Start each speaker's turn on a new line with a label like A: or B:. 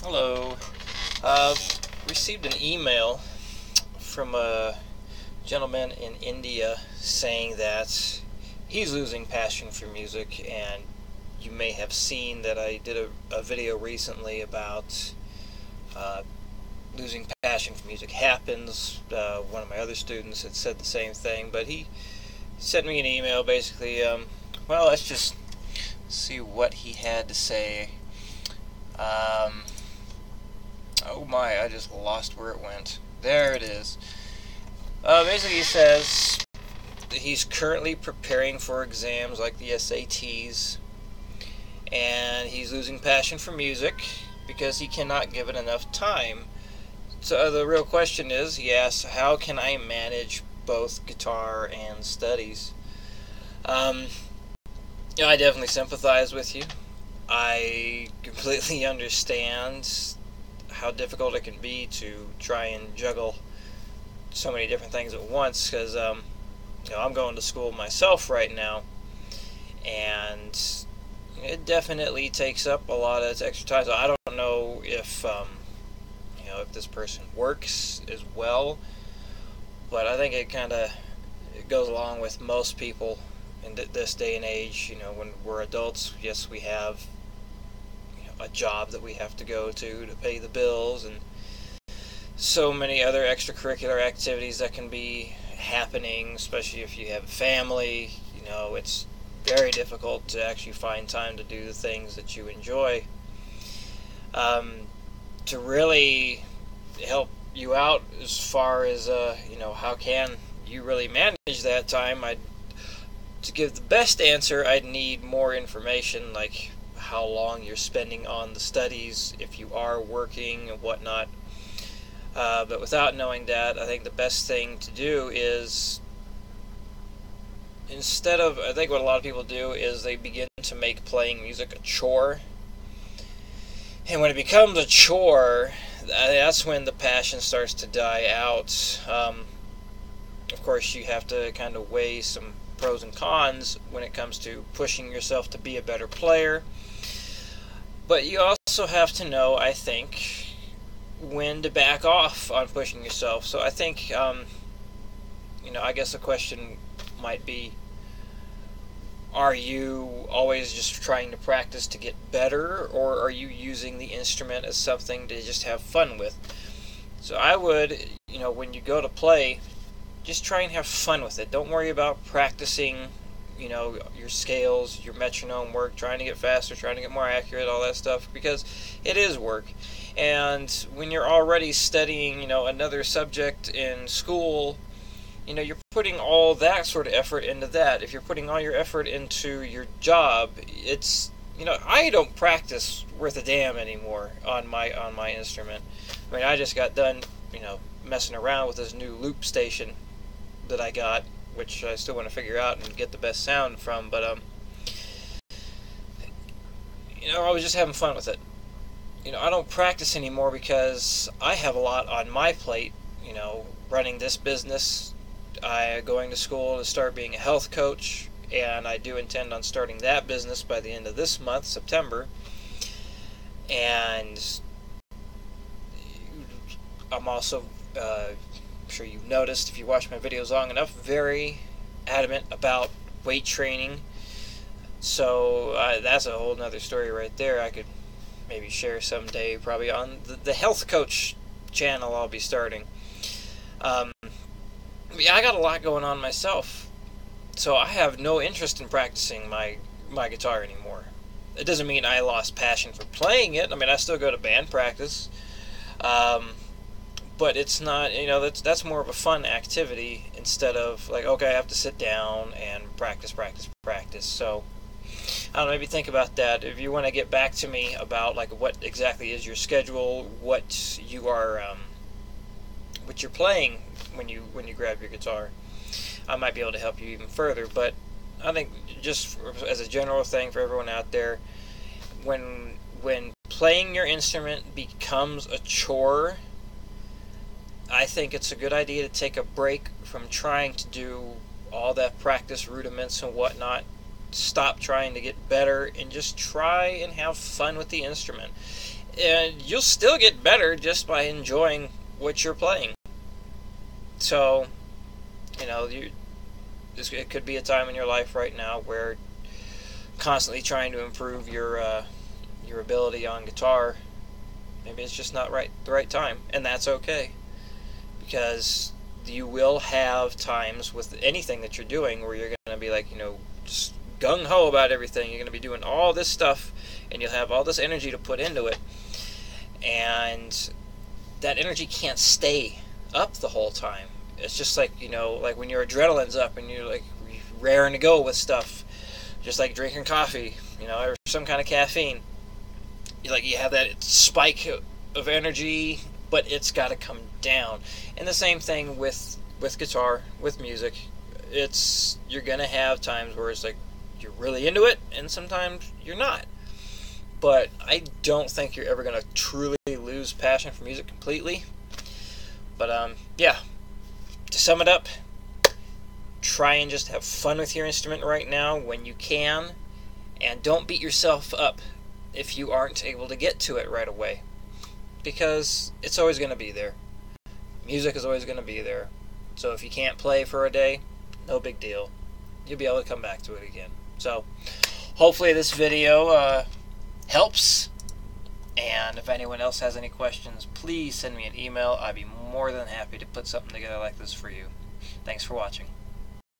A: Hello. Received an email from a gentleman in India saying that he's losing passion for music, and you may have seen that I did a video recently about uh, losing passion for music happens. One of my other students had said the same thing, but he sent me an email basically. Well, let's just see what he had to say. Um, Oh my, I just lost where it went. There it is. Basically, he says that he's currently preparing for exams like the SATs, and he's losing passion for music because he cannot give it enough time. So the real question is, he asks, how can I manage both guitar and studies? Um, I definitely sympathize with you. I completely understand how difficult it can be to try and juggle so many different things at once, because I'm going to school myself right now, and it definitely takes up a lot of extra time. So I don't know if this person works as well, but I think it goes along with most people in this day and age. When we're adults, yes, we have a job that we have to go to pay the bills, and so many other extracurricular activities that can be happening, especially if you have a family. It's very difficult to actually find time to do the things that you enjoy. To really help you out as far as how can you really manage that time, to give the best answer, I'd need more information, like how long you're spending on the studies, if you are working and whatnot. But without knowing that, I think the best thing to do is, I think what a lot of people do is they begin to make playing music a chore. And when it becomes a chore, that's when the passion starts to die out. Of course, you have to kind of weigh some pros and cons when it comes to pushing yourself to be a better player. But you also have to know, I think, when to back off on pushing yourself. So I think, I guess the question might be, are you always just trying to practice to get better, or are you using the instrument as something to just have fun with? So I would, when you go to play, just try and have fun with it. Don't worry about practicing your scales, your metronome work, trying to get faster, trying to get more accurate, all that stuff, because it is work. And when you're already studying, another subject in school, you're putting all that sort of effort into that. If you're putting all your effort into your job, it's, I don't practice worth a damn anymore on my instrument. I mean, I just got done, messing around with this new loop station that I got, which I still want to figure out and get the best sound from, but I was just having fun with it. I don't practice anymore because I have a lot on my plate, running this business. I going to school to start being a health coach, and I do intend on starting that business by the end of this month, September. And I'm also, I'm sure you've noticed if you watch my videos long enough, very adamant about weight training. So that's a whole nother story right there. I could maybe share someday, probably on the health coach channel I'll be starting. Yeah, I got a lot going on myself, so I have no interest in practicing my guitar anymore. It doesn't mean I lost passion for playing it. I mean, I still go to band practice, but it's not, that's more of a fun activity instead of like, okay, I have to sit down and practice. So I don't know, maybe think about that. If you want to get back to me about like what exactly is your schedule, what you're playing when you grab your guitar, I might be able to help you even further. But I think just as a general thing for everyone out there, when playing your instrument becomes a chore, I think it's a good idea to take a break from trying to do all that practice rudiments and whatnot. Stop trying to get better and just try and have fun with the instrument. and you'll still get better just by enjoying what you're playing. So, you know, it could be a time in your life right now where constantly trying to improve your ability on guitar, maybe it's just not the right time, and that's okay, because you will have times with anything that you're doing where you're going to be like, you know, just gung-ho about everything. You're going to be doing all this stuff, and you'll have all this energy to put into it, and that energy can't stay up the whole time. It's just like, you know, like when your adrenaline's up and you're like raring to go with stuff, just like drinking coffee, you know, or some kind of caffeine. You have that spike of energy, but it's got to come down. And the same thing with guitar, with music. You're gonna have times where it's like you're really into it, and sometimes you're not. But I don't think you're ever gonna truly lose passion for music completely. But yeah. To sum it up, try and just have fun with your instrument right now when you can, and don't beat yourself up if you aren't able to get to it right away, because it's always going to be there. Music is always going to be there. So if you can't play for a day, no big deal. You'll be able to come back to it again. So hopefully this video helps. And if anyone else has any questions, please send me an email. I'd be more than happy to put something together like this for you. Thanks for watching.